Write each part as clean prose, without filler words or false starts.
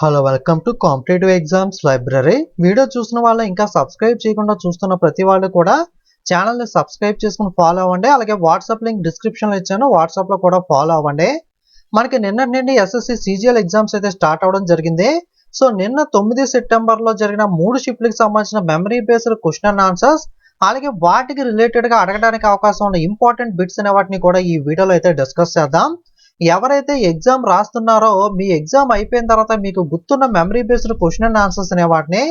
Hello welcome to competitive exams library. Video చూసిన వాళ్ళు ఇంకా సబ్స్క్రైబ్ చేయకుండా చూస్తున్న ప్రతి వాళ్ళు కూడా ఛానల్ని సబ్స్క్రైబ్ చేసుకుని ఫాలో అవ్వండి. అలాగే వాట్సాప్ లింక్ డిస్క్రిప్షన్లో ఇచ్చాను, వాట్సాప్లో కూడా ఫాలో అవ్వండి. మనకి నిన్నటి నుండి ఎస్ఎస్సి CGL ఎగ్జామ్స్ అయితే స్టార్ట్ అవ్వడం జరిగింది. సో నిన్న 9 సెప్టెంబర్లో జరిగిన 3 షిఫ్ట్లకు సంబంధించిన memory based question and answers, అలాగే వాటికి రిలేటెడ్గా అడగడానికి అవకాశం ఉన్న ఇంపార్టెంట్ బిట్స్ అనే వాటిని కూడా ఈ వీడియోలో అయితే డిస్కస్ చేద్దాం. ఎవరైతే ఎగ్జామ్ రాస్తున్నారో మీ ఎగ్జామ్ అయిపోయిన తర్వాత మీకు గుర్తున్న memory based question and answers అనే వాటిని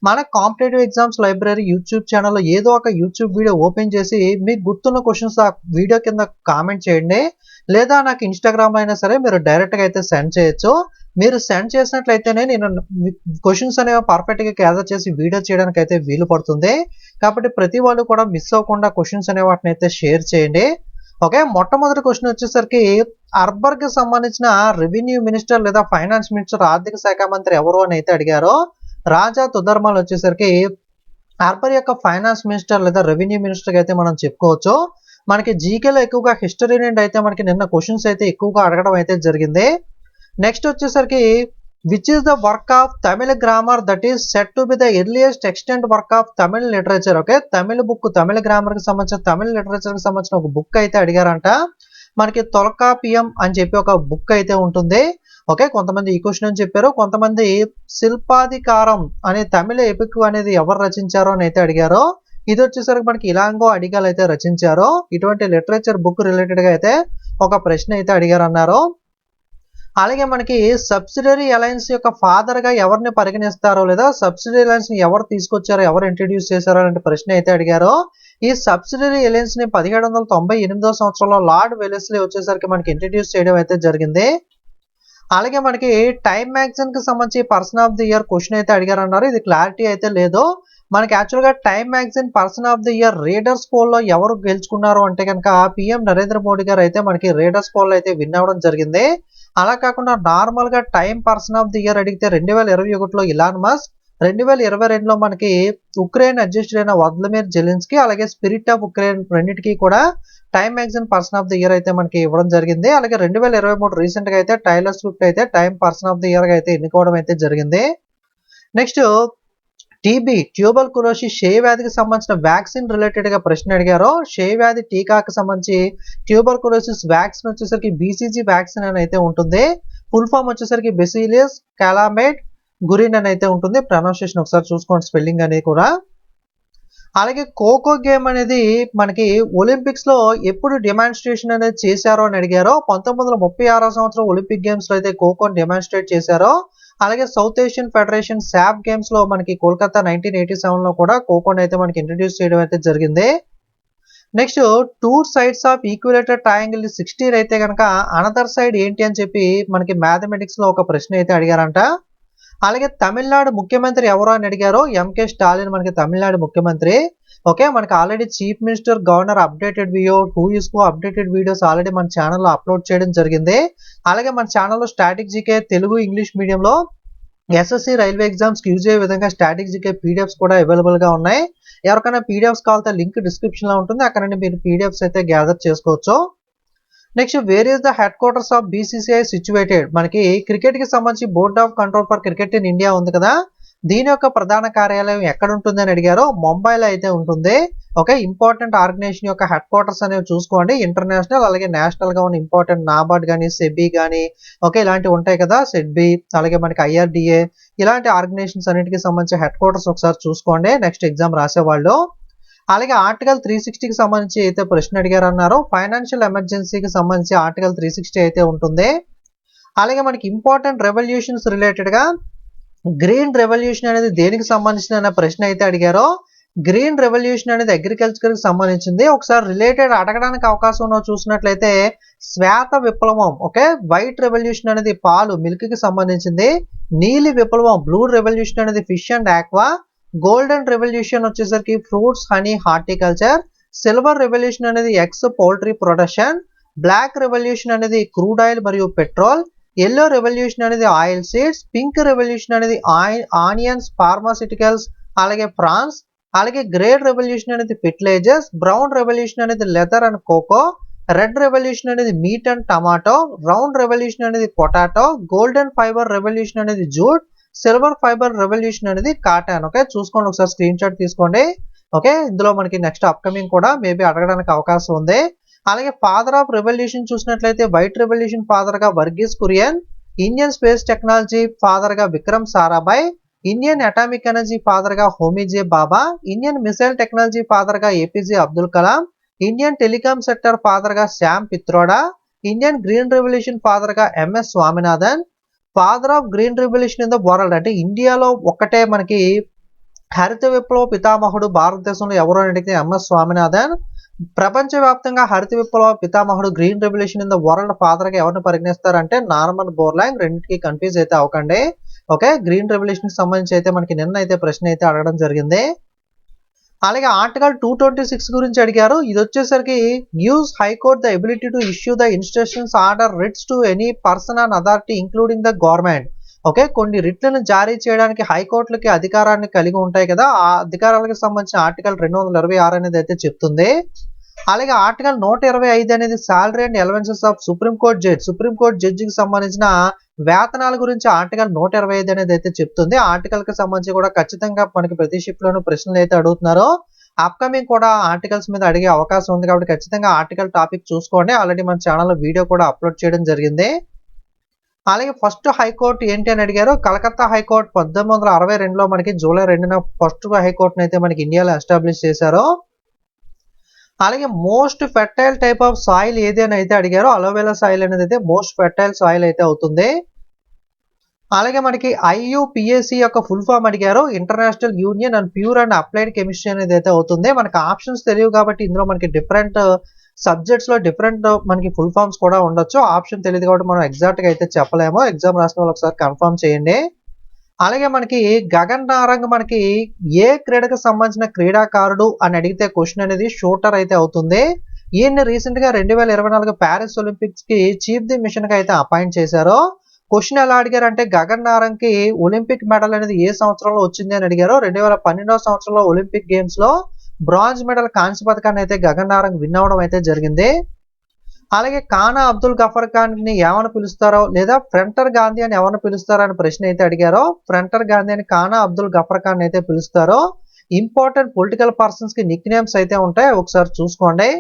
మన కాంపిటేటివ్ ఎగ్జామ్స్ లైబ్రరీ యూట్యూబ్ ఛానల్లో ఏదో ఒక యూట్యూబ్ వీడియో ఓపెన్ చేసి మీకు గుర్తున్న క్వశ్చన్స్ ఆ వీడియో కింద కామెంట్ చేయండి, లేదా నాకు ఇన్స్టాగ్రామ్ అయినా సరే మీరు డైరెక్ట్గా అయితే సెండ్ చేయొచ్చు. మీరు సెండ్ చేసినట్లయితేనే నేను క్వశ్చన్స్ అనేవి పర్ఫెక్ట్గా గ్యాదర్ చేసి వీడియో చేయడానికి అయితే వీలు పడుతుంది. కాబట్టి ప్రతి వాళ్ళు కూడా మిస్ అవ్వకుండా క్వశ్చన్స్ అనే వాటిని అయితే షేర్ చేయండి. ఓకే, మొట్టమొదటి క్వశ్చన్ వచ్చేసరికి అర్బర్కి సంబంధించిన రెవెన్యూ మినిస్టర్ లేదా ఫైనాన్స్ మినిస్టర్, ఆర్థిక శాఖ మంత్రి ఎవరు అని అయితే అడిగారో రాజా తుదర్మల్ వచ్చేసరికి అర్బర్ యొక్క ఫైనాన్స్ మినిస్టర్ లేదా రెవెన్యూ మినిస్టర్ అయితే మనం చెప్పుకోవచ్చు. మనకి జీకేలో ఎక్కువగా హిస్టరీ నుండి అయితే మనకి నిన్న క్వశ్చన్స్ అయితే ఎక్కువగా అడగడం అయితే జరిగింది. నెక్స్ట్ వచ్చేసరికి which is the work of Tamil grammar that is set to be the earliest extent work of Tamil literature. Okay, Tamil book, Tamil grammar కి సంబంధించిన, తమిళ లిటరేచర్ కి సంబంధించిన ఒక బుక్ అయితే అడిగారంట. మనకి తొలకాపియం అని చెప్పి ఒక బుక్ అయితే ఉంటుంది. ఓకే, కొంతమంది ఈ క్వశ్చన్ అని చెప్పారు, కొంతమంది శిల్పాధికారం అనే తమిళ ఎపిక్ అనేది ఎవరు రచించారో అని అయితే అడిగారో. ఇది వచ్చేసరికి మనకి ఇలాంగో అడిగాలు అయితే రచించారో. ఇటువంటి లిటరేచర్ బుక్ రిలేటెడ్ గా అయితే ఒక ప్రశ్న అయితే అడిగారు అన్నారు. అలాగే మనకి సబ్సిడరీ అలయన్స్ యొక్క ఫాదర్ గా ఎవరిని పరిగణిస్తారో, లేదా సబ్సిడరీ అలయన్స్ ని ఎవరు తీసుకొచ్చారో, ఎవరు ఇంట్రడ్యూస్ చేశారో అనే ప్రశ్న అయితే అడిగారో. ఈ సబ్సిడరీ అలయన్స్ ని 1798వ సంవత్సరంలో లార్డ్ వెలెస్లీ వచ్చేసరికి మనకి ఇంట్రడ్యూస్ చేయడం అయితే జరిగింది. అలాగే మనకి టైమ్ మ్యాగజైన్ కి సంబంధించి person of the year question అయితే అడిగారు అన్నారు. ఇది క్లారిటీ అయితే లేదు. మనకి యాక్చువల్ గా Time magazine person of the year readers poll లో ఎవరు గెలుచుకున్నారు అంటే కనుక PM నరేంద్ర మోడీ గారు అయితే మనకి రీడర్స్ పోల్ అయితే విన్ అవ్వడం జరిగింది. అలా కాకుండా నార్మల్ గా time person of the year అడిగితే 2021లో ఇలాన్ మస్క్, 2022లో మనకి ఉక్రెయిన్ అధ్యక్షుడైన అయిన వ్లాదిమిర్ జెలెన్స్కీ, అలాగే స్పిరిట్ ఆఫ్ ఉక్రెయిన్ రెండింటికి కూడా time magazine person of the year అయితే మనకి ఇవ్వడం జరిగింది. అలాగే 2023 రీసెంట్ గా అయితే టైలర్ స్విఫ్ట్ అయితే time person of the year గా అయితే ఎన్నుకోవడం అయితే జరిగింది. నెక్స్ట్ టీబీ, ట్యూబర్కులోసిస్, క్షయ వ్యాధికి సంబంధించిన వ్యాక్సిన్ రిలేటెడ్ గా ప్రశ్న అడిగారు. క్షయ వ్యాధి టీకాకి సంబంధించి ట్యూబర్కులోసిస్ వ్యాక్సిన్ వచ్చేసరికి BCG వ్యాక్సిన్ అని అయితే ఉంటుంది. ఫుల్ ఫామ్ వచ్చేసరికి బెసిలియస్ కాలామైడ్ గురిన్ అని అయితే ఉంటుంది. ప్రొనౌన్సియేషన్ ఒకసారి చూసుకోండి, స్పెల్లింగ్ అనేది కూడా. అలాగే ఖోఖో గేమ్ అనేది మనకి ఒలింపిక్స్ లో ఎప్పుడు డెమాన్స్ట్రేషన్ అనేది చేశారో అని అడిగారు. 1936వ సంవత్సరం ఒలింపిక్ గేమ్స్ లో అయితే ఖోఖోని డెమాన్స్ట్రేట్ చేశారో. అలాగే south Asian federation SAF games లో మనకి కోల్కతా 1987లో కూడా ఖోఖోని అయితే మనకి ఇంట్రడ్యూస్ చేయడం అయితే జరిగింది. Next two sides of equilateral triangle 16 అయితే కనుక అనదర్ సైడ్ ఏంటి అని చెప్పి మనకి మ్యాథమెటిక్స్ లో ఒక ప్రశ్న అయితే అడిగారంట. అలాగే తమిళనాడు ముఖ్యమంత్రి ఎవరు అని అడిగారు. MK స్టాలిన్ మనకి తమిళనాడు ముఖ్యమంత్రి. ఓకే, మనకి already chief minister, governor updated video, 2 years updated videos already మన ఛానల్లో అప్లోడ్ చేయడం జరిగింది. అలాగే మన ఛానల్లో స్టాటిక్ జీకే తెలుగు, ఇంగ్లీష్ మీడియంలో SSC రైల్వే ఎగ్జామ్స్ యూజ్ అయ్యే విధంగా స్టాటిక్ జీకే PDFs కూడా అవైలబుల్ గా ఉన్నాయి. ఎవరికైనా PDFs కావాలంటే లింక్ డిస్క్రిప్షన్ లో ఉంటుంది, అక్కడ నుండి మీరు PDFs అయితే గ్యాదర్ చేసుకోవచ్చు. Next where is the head quarters of BCCI situated. మనకి క్రికెట్ కి సంబంధించి board of control for cricket in India ఉంది కదా, దీని యొక్క ప్రధాన కార్యాలయం ఎక్కడ ఉంటుంది అని అడిగారు. ముంబైలో అయితే ఉంటుంది. ఓకే, ఇంపార్టెంట్ ఆర్గనైజేషన్ యొక్క హెడ్ క్వార్టర్స్ అనేవి చూసుకోండి. ఇంటర్నేషనల్ అలాగే నేషనల్ గా ఉన్న ఇంపార్టెంట్ నాబార్డ్ కానీ, సెబీ కానీ, ఓకే ఇలాంటివి ఉంటాయి కదా, సెడ్బీ, అలాగే మనకి IRDA, ఇలాంటి ఆర్గనైజేషన్స్ అన్నిటికి సంబంధించి హెడ్ క్వార్టర్స్ ఒకసారి చూసుకోండి నెక్స్ట్ ఎగ్జామ్ రాసేవాళ్ళు. అలాగే ఆర్టికల్ 360కి సంబంధించి అయితే ప్రశ్న అడిగారు అన్నారు. ఫైనాన్షియల్ ఎమర్జెన్సీకి సంబంధించి ఆర్టికల్ 360 అయితే ఉంటుంది. అలాగే మనకి ఇంపార్టెంట్ రెవల్యూషన్స్ రిలేటెడ్ గా గ్రీన్ రెవల్యూషన్ అనేది దేనికి సంబంధించిన ప్రశ్న అయితే అడిగారో. గ్రీన్ రెవల్యూషన్ అనేది అగ్రికల్చర్ కి సంబంధించింది. ఒకసారి రిలేటెడ్ అడగడానికి అవకాశం ఉన్న చూసినట్లయితే శ్వేత విప్లవం, ఓకే వైట్ రెవల్యూషన్ అనేది పాలు, మిల్క్ కి సంబంధించింది. నీలి విప్లవం, బ్లూ రెవల్యూషన్ అనేది fish and aqua. Golden revolution వచ్చేసరికి fruits, honey, horticulture. Silver revolution అనేది eggs, poultry production. Black revolution అనేది క్రూడ్ ఆయిల్ మరియు పెట్రోల్. ఎల్లో రెవల్యూషన్ అనేది ఆయిల్ సీడ్స్. పింక్ రెవల్యూషన్ అనేది ఆనియన్స్, ఫార్మాసిటికల్స్, అలాగే ఫ్రాన్స్. అలాగే గ్రే రెవల్యూషన్ అనేది ఫెర్టిలైజర్స్. బ్రౌన్ రెవల్యూషన్ అనేది leather and cocoa. Red revolution అనేది meat and tomato, round revolution అనేది పొటాటో, గోల్డెన్ ఫైబర్ రెవల్యూషన్ అనేది జూట్, సిల్వర్ ఫైబర్ రెవల్యూషన్ అనేది కాటన్. ఓకే, చూసుకోండి ఒకసారి స్క్రీన్ షాట్ తీసుకోండి. ఓకే, ఇందులో మనకి నెక్స్ట్ అప్కమింగ్ కూడా మేబీ అడగడానికి అవకాశం ఉంది. అలాగే ఫాదర్ ఆఫ్ రెవల్యూషన్ చూసినట్లయితే వైట్ రెవల్యూషన్ ఫాదర్ గా Verghese Kurien, Indian space technology father గా Vikram Sarabhai, Indian atomic energy father గా Homi J Bhabha, Indian missile technology father గా APJ Abdul Kalam, Indian telecom sector father గా Sam Pitroda, Indian green revolution father గా MS Swaminathan. Father of green revolution in the world అంటే ఇండియాలో ఒక్కటే మనకి హరిత విప్లవ పితామహుడు భారతదేశంలో ఎవరు అని అడిగితే ఎంఎస్ స్వామినాథన్. ప్రపంచవ్యాప్తంగా హరిత విప్లవ పితామహుడు green revolution in the world father గా ఎవరిని పరిగణిస్తారంటే నార్మన్ బోర్లాంగ్. రెండింటికి కన్ఫ్యూజ్ అయితే అవ్వకండి. ఓకే, గ్రీన్ రెవల్యూషన్ కి సంబంధించి అయితే మనకి నిన్న అయితే ప్రశ్న అయితే అడగడం జరిగింది. అలాగే ఆర్టికల్ 226 గురించి అడిగారు. ఇది వచ్చేసరికి news high court the ability to issue the instructions order writs to any person and authority including the government. Okay, కొన్ని రిట్లను జారీ చేయడానికి హైకోర్టులకి అధికారాన్ని కలిగి ఉంటాయి కదా, ఆ అధికారాలకు సంబంధించిన ఆర్టికల్ 226 అనేది అయితే చెప్తుంది. అలాగే ఆర్టికల్ 125 అనేది salary and allowances of supreme court judge, supreme court జడ్జికి సంబంధించిన వేతనాల గురించి ఆర్టికల్ 125 అనేది అయితే చెప్తుంది. ఆర్టికల్ కి సంబంధించి కూడా ఖచ్చితంగా మనకి ప్రతి షిఫ్ట్ లోను ప్రశ్నలు అయితే అడుగుతున్నారు. అప్కమింగ్ కూడా ఆర్టికల్స్ మీద అడిగే అవకాశం ఉంది కాబట్టి ఖచ్చితంగా ఆర్టికల్ టాపిక్ చూసుకోండి. ఆల్రెడీ మన ఛానల్లో వీడియో కూడా అప్లోడ్ చేయడం జరిగింది. అలాగే ఫస్ట్ హైకోర్టు ఏంటి అని అడిగారు. కలకత్తా హైకోర్టు 1962లో మనకి జూలై 2న ఫస్ట్ హైకోర్టును అయితే మనకి ఇండియాలో ఎస్టాబ్లిష్ చేశారు. అలాగే most fertile type of soil ఏది అని అయితే అడిగారు. అలోవెలా సాయిల్ అనేది అయితే మోస్ట్ ఫెర్టైల్ సాయిల్ అయితే అవుతుంది. అలాగే మనకి IUPAC యొక్క ఫుల్ ఫామ్ అడిగారు. International union and pure and applied chemistry అనేది అయితే అవుతుంది. మనకి ఆప్షన్స్ తెలియవు కాబట్టి ఇందులో మనకి డిఫరెంట్ సబ్జెక్ట్స్ లో డిఫరెంట్ మనకి ఫుల్ ఫామ్స్ కూడా ఉండొచ్చు. ఆప్షన్ తెలియదు కాబట్టి మనం ఎగ్జాక్ట్ గా అయితే చెప్పలేము. ఎగ్జామ్ రాసిన వాళ్ళు ఒకసారి కన్ఫర్మ్ చేయండి. అలాగే మనకి గగన్ నారంగ్ మనకి ఏ క్రీడకు సంబంధించిన క్రీడాకారుడు అని అడిగితే క్వశ్చన్ అనేది షూటర్ అయితే అవుతుంది. ఈయన్ని రీసెంట్ గా 2024 ప్యారిస్ ఒలింపిక్స్ కి చీఫ్ ది మిషన్ గా అయితే అపాయింట్ చేశారు. క్వశ్చన్ ఎలా అడిగారు అంటే గగన్ నారంగ్ కి ఒలింపిక్ మెడల్ అనేది ఏ సంవత్సరంలో వచ్చింది అని అడిగారు. 2012వ సంవత్సరంలో ఒలింపిక్ గేమ్స్ లో బ్రాంజ్ మెడల్ కాంస్య పథకాన్ని అయితే గగన్ నారంగ్ విన్ అవడం అయితే జరిగింది. అలాగే ఖానా అబ్దుల్ గఫర్ ఖాన్ ని ఏమని పిలుస్తారో లేదా ఫ్రంటర్ గాంధీ అని ఎవరిని పిలుస్తారో అని ప్రశ్న అయితే అడిగారో. ఫ్రంటర్ గాంధీ అని ఖానా అబ్దుల్ గఫర్ ఖాన్ అయితే పిలుస్తారో. ఇంపార్టెంట్ పొలిటికల్ పర్సన్స్ కి నిక్ నేమ్స్ అయితే ఉంటాయి, ఒకసారి చూసుకోండి.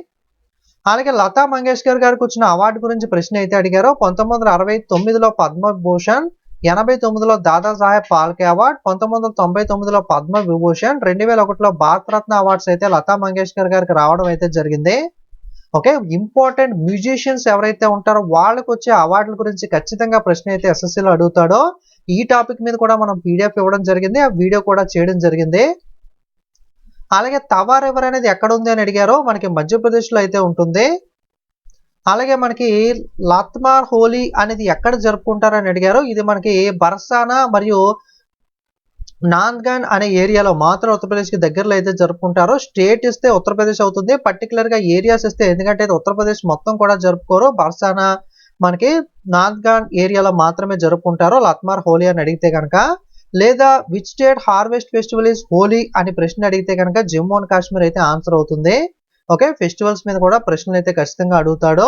అలాగే లతా మంగేష్కర్ గారికి వచ్చిన అవార్డు గురించి ప్రశ్న అయితే అడిగారు. 1969లో పద్మభూషణ్, 89లో దాదాసాహెబ్ ఫాల్కే అవార్డ్, 1999లో పద్మ విభూషణ్, 2001లో భారతరత్న అవార్డ్స్ అయితే లతా మంగేష్కర్ గారికి రావడం అయితే జరిగింది. ఓకే, ఇంపార్టెంట్ మ్యూజిషియన్స్ ఎవరైతే ఉంటారో వాళ్ళకి వచ్చే అవార్డుల గురించి ఖచ్చితంగా ప్రశ్న అయితే SSCలో అడుగుతాడో. ఈ టాపిక్ మీద కూడా మనం PDF ఇవ్వడం జరిగింది, ఆ వీడియో కూడా చేయడం జరిగింది. అలాగే తవా రివర్ అనేది ఎక్కడ ఉంది అని అడిగారో. మనకి మధ్యప్రదేశ్ లో అయితే ఉంటుంది. అలాగే మనకి లాత్మార్ హోలీ అనేది ఎక్కడ జరుపుకుంటారని అడిగారు. ఇది మనకి బర్సానా మరియు నాంద్గాన్ అనే ఏరియాలో మాత్రం ఉత్తరప్రదేశ్ కి దగ్గరలో అయితే జరుపుకుంటారు. స్టేట్ ఇస్తే ఉత్తరప్రదేశ్ అవుతుంది, పర్టికులర్ గా ఏరియాస్ ఇస్తే ఎందుకంటే ఉత్తరప్రదేశ్ మొత్తం కూడా జరుపుకోరు. బర్సానా మనకి నాంద్గాన్ ఏరియాలో మాత్రమే జరుపుకుంటారు లత్మార్ హోలీ అని అడిగితే కనుక. లేదా which state harvest festival is Holi అని ప్రశ్న అడిగితే కనుక జమ్మూ అండ్ కాశ్మీర్ అయితే ఆన్సర్ అవుతుంది. ఓకే, ఫెస్టివల్స్ మీద కూడా ప్రశ్నలు అయితే ఖచ్చితంగా అడుగుతాడు.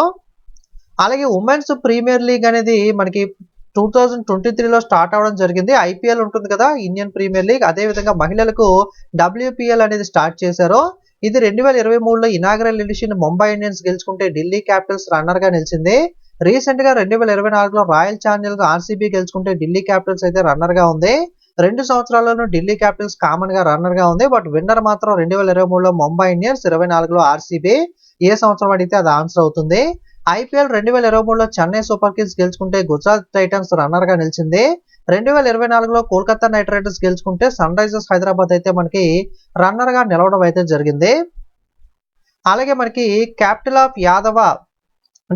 అలాగే ఉమెన్స్ ప్రీమియర్ లీగ్ అనేది మనకి 2023లో స్టార్ట్ అవడం జరిగింది. IPL ఉంటుంది కదా, ఇండియన్ ప్రీమియర్ లీగ్. అదే విధంగా మహిళలకు WPL అనేది స్టార్ట్ చేశారు. ఇది 2023లో ఇనాగరల్ ఎడిషన్ ముంబై ఇండియన్స్ గెలుచుకుంటే ఢిల్లీ క్యాపిటల్స్ రన్నర్ గా నిలిచింది. రీసెంట్ గా 2024లో రాయల్ ఛాలెంజర్స్ RCB గెలుచుకుంటే ఢిల్లీ క్యాపిటల్స్ అయితే రన్నర్ గా ఉంది. 2 సంవత్సరాల్లోనూ ఢిల్లీ క్యాపిటల్స్ కామన్ గా రన్నర్ గా ఉంది. బట్ విన్నర్ మాత్రం 2023లో ముంబై ఇండియన్స్, 24లో RCB. ఏ సంవత్సరం అడిగితే అది ఆన్సర్ అవుతుంది. IPL 2023లో చెన్నై సూపర్ కింగ్స్ గెలుచుకుంటే గుజరాత్ టైటన్స్ రన్నర్ గా నిలిచింది. 2024లో కోల్కతా నైట్ రైడర్స్ గెలుచుకుంటే సన్ రైజర్స్ హైదరాబాద్ అయితే మనకి రన్నర్ గా నిలవడం అయితే జరిగింది. అలాగే మనకి క్యాపిటల్ ఆఫ్ యాదవ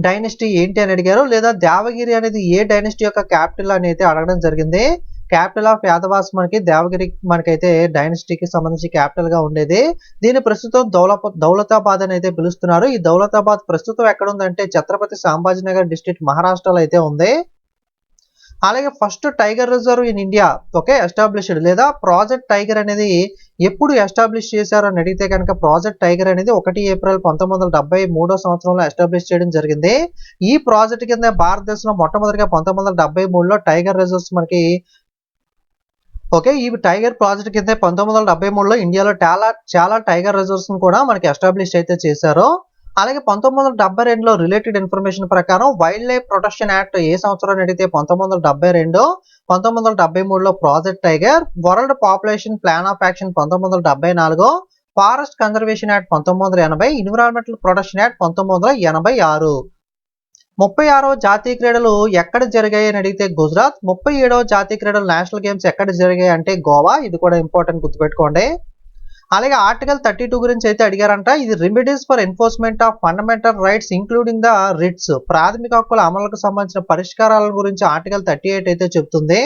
డైనస్టీ ఏంటి అని అడిగారు. లేదా దేవగిరి అనేది ఏ డైనస్టీ యొక్క క్యాపిటల్ అని అయితే అడగడం జరిగింది. క్యాపిటల్ ఆఫ్ యాదవాస్ మనకి దేవగిరి మనకైతే డైనస్టీకి సంబంధించి క్యాపిటల్ గా ఉండేది. దీని ప్రస్తుతం దౌలతాబాద్ అని అయితే పిలుస్తున్నారు. ఈ దౌలతాబాద్ ప్రస్తుతం ఎక్కడ ఉందంటే ఛత్రపతి సంభాజీనగర్ డిస్ట్రిక్ట్ మహారాష్ట్రలో అయితే ఉంది. అలాగే first tiger reserve in India okay established లేదా ప్రాజెక్ట్ టైగర్ అనేది ఎప్పుడు ఎస్టాబ్లిష్ చేశారు అని అడిగితే కనుక ప్రాజెక్ట్ టైగర్ అనేది 1 ఏప్రిల్ 1973 సంవత్సరంలో ఎస్టాబ్లిష్ చేయడం జరిగింది. ఈ ప్రాజెక్ట్ కింద భారతదేశంలో మొట్టమొదటిగా 1973లో టైగర్ రిజర్వ్స్ మనకి ఓకే ఈ టైగర్ ప్రాజెక్ట్ కింద 1973లో ఇండియాలో చాలా టైగర్ రిజర్వ్స్ కూడా మనకి ఎస్టాబ్లిష్ అయితే చేశారు. అలాగే 1972లో రిలేటెడ్ ఇన్ఫర్మేషన్ ప్రకారం వైల్డ్ లైఫ్ ప్రొటెక్షన్ యాక్ట్ ఏ సంవత్సరం అడిగితే 1972, 1973లో project tiger, world population plan of action 1974, forest conservation act 1980, environmental protection act 1986. 36వ జాతీయ క్రీడలు ఎక్కడ జరిగాయి అని అడిగితే గుజరాత్, 37వ జాతీయ క్రీడలు నేషనల్ గేమ్స్ ఎక్కడ జరిగాయి అంటే గోవా. ఇది కూడా ఇంపార్టెంట్ గుర్తుపెట్టుకోండి. అలాగే ఆర్టికల్ 32 గురించి అయితే అడిగారంట. ఇది remedies for enforcement of fundamental rights including the writs, ప్రాథమిక హక్కుల అమలుకు సంబంధించిన పరిష్కారాల గురించి ఆర్టికల్ 38 అయితే చెప్తుంది.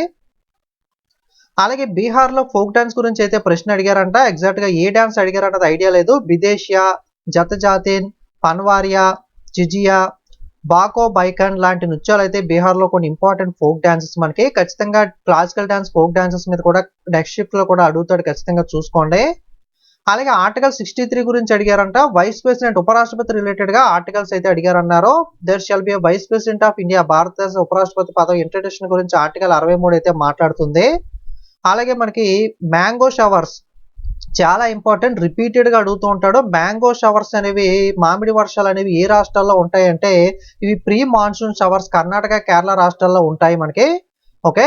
అలాగే బీహార్లో ఫోక్ డాన్స్ గురించి అయితే ప్రశ్న అడిగారంట. ఎగ్జాక్ట్ గా ఏ డాన్స్ అడిగారన్నది ఐడియా లేదు. బిదేషియా, జతజాతిన్, పన్వారియా, జిజియా, బాకో బైకన్ లాంటి నృత్యాలు అయితే బీహార్లో కొన్ని ఇంపార్టెంట్ ఫోక్ డాన్సెస్. మనకి ఖచ్చితంగా క్లాసికల్ డాన్స్, ఫోక్ డాన్సెస్ మీద కూడా నెక్స్ట్ షిఫ్ట్ లో కూడా అడుగుతాడు, ఖచ్చితంగా చూసుకోండి. అలాగే ఆర్టికల్ 63 గురించి అడిగారంట. వైస్ ప్రెసిడెంట్ ఉపరాష్ట్రపతి రిలేటెడ్ గా ఆర్టికల్స్ అయితే అడిగారన్నారు. There shall be vice president of India, భారతదేశ ఉపరాష్ట్రపతి పదవి ఇంట్రడక్షన్ గురించి ఆర్టికల్ 63 అయితే మాట్లాడుతుంది. అలాగే మనకి మ్యాంగో షవర్స్ చాలా ఇంపార్టెంట్, రిపీటెడ్ గా అడుగుతూ ఉంటాడు. మ్యాంగో షవర్స్ అనేవి, మామిడి వర్షాలు అనేవి ఏ రాష్ట్రాల్లో ఉంటాయంటే ఇవి pre monsoon showers Karnataka, Kerala రాష్ట్రాల్లో ఉంటాయి మనకి. ఓకే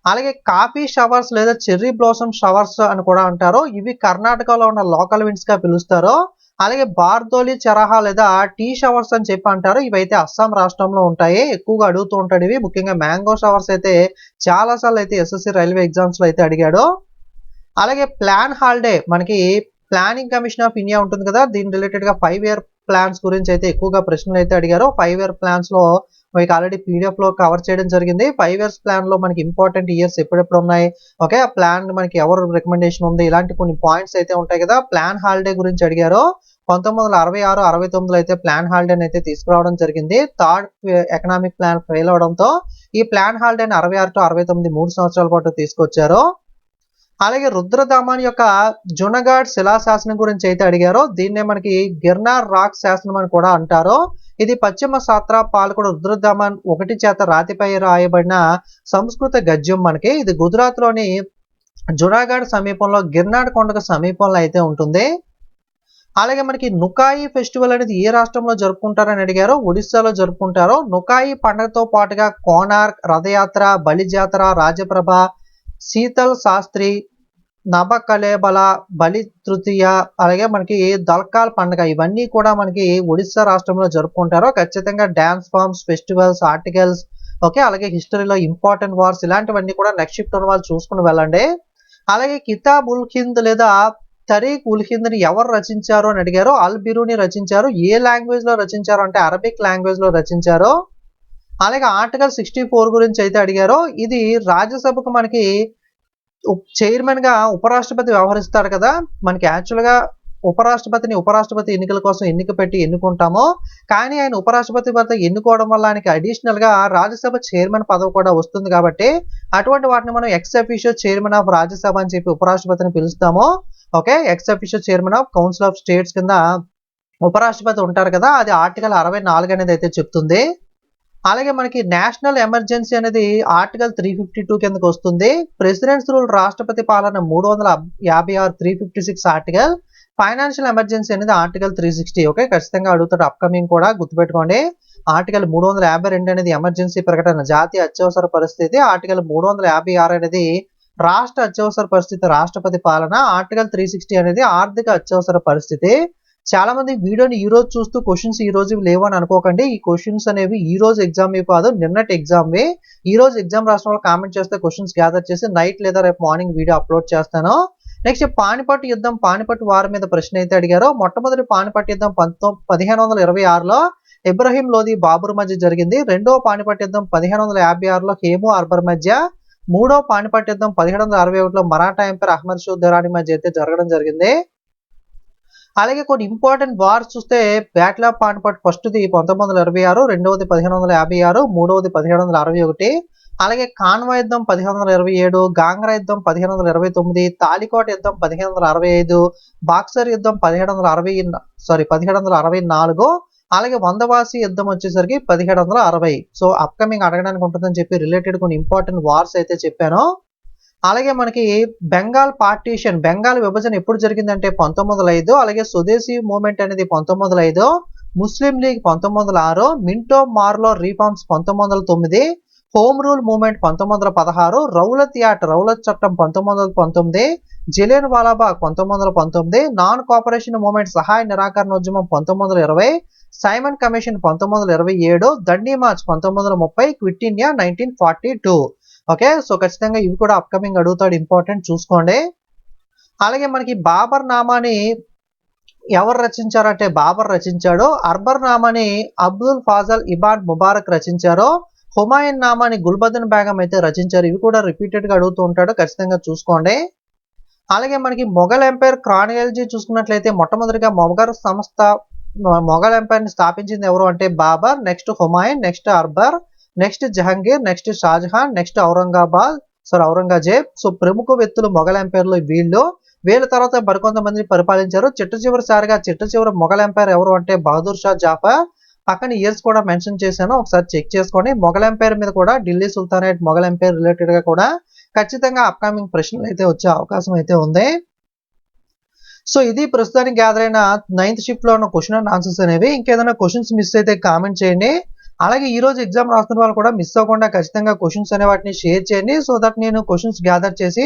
అలాగే కాఫీ షవర్స్ లేదా చెర్రీ బ్లాసమ్ షవర్స్ అని కూడా అంటారు. ఇవి కర్ణాటకలో ఉన్న లోకల్ విండ్స్ గా పిలుస్తారు. అలాగే బార్దోలి చరహా లేదా టీ షవర్స్ అని చెప్పి అంటారు. ఇవైతే అస్సాం రాష్ట్రంలో ఉంటాయి, ఎక్కువగా అడుగుతూ ఉంటాడు ఇవి. ముఖ్యంగా మ్యాంగో షవర్స్ అయితే చాలా సార్లు అయితే ఎస్ఎస్సి రైల్వే ఎగ్జామ్స్ లో అయితే అడిగాడు. అలాగే ప్లాన్ హాలిడే, మనకి ప్లానింగ్ కమిషన్ ఆఫ్ ఇండియా ఉంటుంది కదా, దీని రిలేటెడ్ గా 5 ఇయర్ ప్లాన్స్ గురించి అయితే ఎక్కువగా ప్రశ్నలు అయితే అడిగారు. 5 ఇయర్ ప్లాన్స్ లో మీకు ఆల్రెడీ పీడిఎఫ్ లో కవర్ చేయడం జరిగింది. 5 ఇయర్స్ ప్లాన్ లో మనకి ఇంపార్టెంట్ ఇయర్స్ ఎప్పుడెప్పుడు ఉన్నాయి, ఓకే ఆ ప్లాన్ మనకి ఎవరు రికమెండేషన్ ఉంది, ఇలాంటి కొన్ని పాయింట్స్ అయితే ఉంటాయి కదా. ప్లాన్ హాలిడే గురించి అడిగారు. 1966, 69లో అయితే ప్లాన్ హాలిడేని అయితే తీసుకురావడం జరిగింది. థర్డ్ ఎకనామిక్ ప్లాన్ ఫెయిల్ అవడంతో ఈ ప్లాన్ హాలిడేని 66 to 69 3 సంవత్సరాల పాటు తీసుకొచ్చారు. అలాగే రుద్రదామన్ యొక్క జునగాడ్ శిలాశాసనం గురించి అయితే అడిగారో, దీన్నే మనకి గిర్నార్ రాక్ శాసనం అని కూడా అంటారు. ఇది పశ్చిమ సాత్రా పాలకుడు రుద్రదామన్ 1 చేత రాతిపై రాయబడిన సంస్కృత గద్యం. మనకి ఇది గుజరాత్ లోని జునాగఢ్ సమీపంలో గిర్నార్ కొండకు సమీపంలో అయితే ఉంటుంది. అలాగే మనకి నుకాయి ఫెస్టివల్ అనేది ఏ రాష్ట్రంలో జరుపుకుంటారని అడిగారు. ఒడిస్సాలో జరుపుకుంటారు. నుకాయి పండుగతో పాటుగా కోనార్క్, రథయాత్ర, బలి జాతర, రాజప్రభ, శీతల్ శాస్త్రి, నబకలేబల, బలి తృతీయ, అలాగే మనకి దల్కాల్ పండుగ, ఇవన్నీ కూడా మనకి ఒడిస్సా రాష్ట్రంలో జరుపుకుంటారు. ఖచ్చితంగా dance forms, festivals, articles, okay అలాగే హిస్టరీలో ఇంపార్టెంట్ వార్స్ ఇలాంటివన్నీ కూడా నెక్స్ట్ షిఫ్ట్ ఉన్న వాళ్ళు చూసుకుని వెళ్ళండి. అలాగే కితాబ్ ఉల్ హింద్ లేదా తరీక్ ఉల్ హింద్ ని ఎవరు రచించారు అని అడిగారు. అల్ బిరూని రచించారు. ఏ లాంగ్వేజ్ లో రచించారు అంటే అరబిక్ లాంగ్వేజ్ లో రచించారు. అలాగే ఆర్టికల్ 64 గురించి అయితే అడిగారు. ఇది రాజ్యసభకు మనకి చైర్మన్ గా ఉపరాష్ట్రపతి వ్యవహరిస్తాడు కదా. మనకి యాక్చువల్ గా ఉపరాష్ట్రపతి ఎన్నికల కోసం ఎన్నుకుంటామో, కానీ ఆయన ఉపరాష్ట్రపతి వద్ద ఎన్నుకోవడం వల్ల ఆయనకి అడిషనల్ గా రాజ్యసభ చైర్మన్ పదవి కూడా వస్తుంది. కాబట్టి అటువంటి వాటిని మనం ex officio chairman of Rajya Sabha అని చెప్పి ఉపరాష్ట్రపతిని పిలుస్తాము. Okay ex officio chairman of council of states కింద ఉపరాష్ట్రపతి ఉంటారు కదా, అది ఆర్టికల్ 64 అనేది అయితే చెప్తుంది. అలాగే మనకి నేషనల్ ఎమర్జెన్సీ అనేది ఆర్టికల్ 352 కిందకి వస్తుంది. ప్రెసిడెంట్స్ రూల్, రాష్ట్రపతి పాలన 356, 356 ఆర్టికల్. ఫైనాన్షియల్ ఎమర్జెన్సీ అనేది ఆర్టికల్ 360. ఓకే ఖచ్చితంగా అడుగుతాడు, అప్కమింగ్ కూడా గుర్తుపెట్టుకోండి. ఆర్టికల్ 352 అనేది ఎమర్జెన్సీ ప్రకటన, జాతీయ అత్యవసర పరిస్థితి. ఆర్టికల్ 356 అనేది రాష్ట్ర అత్యవసర పరిస్థితి, రాష్ట్రపతి పాలన. ఆర్టికల్ 360 అనేది ఆర్థిక అత్యవసర పరిస్థితి. చాలా మంది వీడియోని ఈ రోజు చూస్తూ క్వశ్చన్స్ ఈ రోజు లేవని అనుకోకండి. ఈ క్వశ్చన్స్ అనేవి ఈ రోజు ఎగ్జామ్ కాదు, నిన్నటి ఎగ్జామ్ వి. ఈ రోజు ఎగ్జామ్ రాసిన వాళ్ళు కామెంట్ చేస్తే క్వశ్చన్స్ గ్యాదర్ చేసి నైట్ లేదా రేపు మార్నింగ్ వీడియో అప్లోడ్ చేస్తాను. నెక్స్ట్ పానిపట్టు యుద్ధం, పానిపట్టు వారి మీద ప్రశ్న అయితే అడిగారు. మొట్టమొదటి పానిపట్టు యుద్ధం 1526లో ఇబ్రహీం లోధి బాబర్ మధ్య జరిగింది. రెండవ పానిపట్టు యుద్ధం 1556లో హేము అక్బర్ మధ్య. మూడవ పానిపట్టు యుద్ధం 1761లో మరాఠా ఎంపైర్ అహ్మద్ షా దురానీ మధ్య అయితే జరగడం జరిగింది. అలాగే కొన్ని ఇంపార్టెంట్ వార్స్ చూస్తే బ్యాటిల్ ఆఫ్ పానిపట్ ఫస్ట్ది 1926, రెండవది 1556, మూడవది 1761. అలాగే కాన్వా యుద్ధం 1527, గాంగ్రా యుద్ధం 1529, తాలికోట యుద్ధం 1565, బాక్సర్ యుద్ధం 1764, అలాగే వందవాసి యుద్ధం వచ్చేసరికి 1760. సో అప్కమింగ్ అడగడానికి ఉంటుందని చెప్పి రిలేటెడ్ కొన్ని ఇంపార్టెంట్ వార్స్ అయితే చెప్పాను. అలాగే మనకి బెంగాల్ పార్టీషన్, బెంగాల్ విభజన ఎప్పుడు జరిగిందంటే 1905, అలాగే స్వదేశీ మూవ్మెంట్ అనేది 1905, Muslim league 1906, Minto Morley reforms 1909, home rule movement 1916, Rowlatt చట్టం 1919, Jallian Walabagh 1919, non cooperation movement సహాయ నిరాకరణోద్యమం 1920, Simon commission 1927, Dandi march 1930, quit India 1942. Okay, so ఖచ్చితంగా ఇవి కూడా అప్కమింగ్ అడుగుతాడు, ఇంపార్టెంట్ చూసుకోండి. అలాగే మనకి బాబర్ నామాని ఎవరు రచించారంటే బాబర్ రచించాడు. అర్బర్ నామాని అబ్దుల్ ఫాజల్ ఇబాన్ ముబారక్ రచించారు. హుమాయూన్ నామాని గుల్బదన్ బేగం అయితే రచించారు. ఇవి కూడా రిపీటెడ్ గా అడుగుతూ ఉంటాడు, ఖచ్చితంగా చూసుకోండి. అలాగే మనకి మొఘల్ ఎంపైర్ క్రానియాలజీ చూసుకున్నట్లయితే మొట్టమొదటిగా మొఘల్ ఎంపైర్ ని స్థాపించింది ఎవరు అంటే Babar, next Humayun, next Akbar, next Jahangir, next Shah Jahan, next Aurangzeb. So ప్రముఖ వ్యక్తులు మొఘల్ ఎంపైర్ లో వీళ్ళ తర్వాత మరికొంతమంది పరిపాలించారు. చిట్ట చివరి మొఘల్ ఎంపైర్ ఎవరు అంటే బహదూర్ షా జఫర్. పక్కన ఇయర్స్ కూడా మెన్షన్ చేశాను, ఒకసారి చెక్ చేసుకోండి. మొఘల్ ఎంపైర్ మీద కూడా Delhi sultanate Mughal empire related గా కూడా ఖచ్చితంగా అప్కమింగ్ ప్రశ్నలు అయితే వచ్చే అవకాశం అయితే ఉంది. సో ఇది ప్రస్తుతానికి గ్యాదర్ అయిన 9th షిఫ్ట్ లో ఉన్న క్వశ్చన్ అండ్ ఆన్సర్స్ అనేవి. ఇంకేదైనా క్వశ్చన్స్ మిస్ అయితే కామెంట్ చేయండి. అలాగే ఈ రోజు ఎగ్జామ్ రాస్తున్న వాళ్ళు కూడా మిస్ అవ్వకుండా ఖచ్చితంగా క్వశ్చన్స్ అనే వాటిని షేర్ చేయండి. సో దట్ నేను క్వశ్చన్స్ గ్యాదర్ చేసి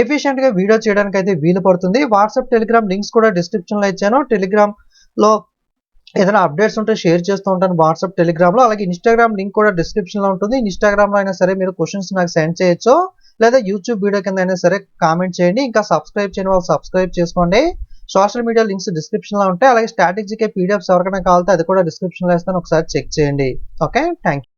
ఎఫిషియెంట్ గా వీడియో చేయడానికి అయితే వీలు పడుతుంది. వాట్సాప్ టెలిగ్రామ్ లింక్స్ కూడా డిస్క్రిప్షన్ లో ఇచ్చాను. టెలిగ్రామ్ లో ఏదైనా అప్డేట్స్ ఉంటే షేర్ చేస్తూ ఉంటాను వాట్సాప్ టెలిగ్రామ్ లో. అలాగే ఇన్స్టాగ్రామ్ లింక్ కూడా డిస్క్రిప్షన్ లో ఉంటుంది. ఇన్స్టాగ్రామ్ లో అయినా సరే మీరు క్వశ్చన్స్ నాకు సెండ్ చేయొచ్చు, లేదా యూట్యూబ్ వీడియో కింద అయినా సరే కామెంట్ చేయండి. ఇంకా సబ్స్క్రైబ్ చేయని వాళ్ళు సబ్స్క్రైబ్ చేసుకోండి. సోషల్ మీడియా లింక్స్ డిస్క్రిప్షన్ లో ఉంటాయి. అలాగే స్టాటిక్ జీకే పీడిఎఫ్స్ ఎవరికైనా కావాలంటే అది కూడా డిస్క్రిప్షన్ లో ఇస్తాను, ఒకసారి చెక్ చేయండి. Okay, thank you.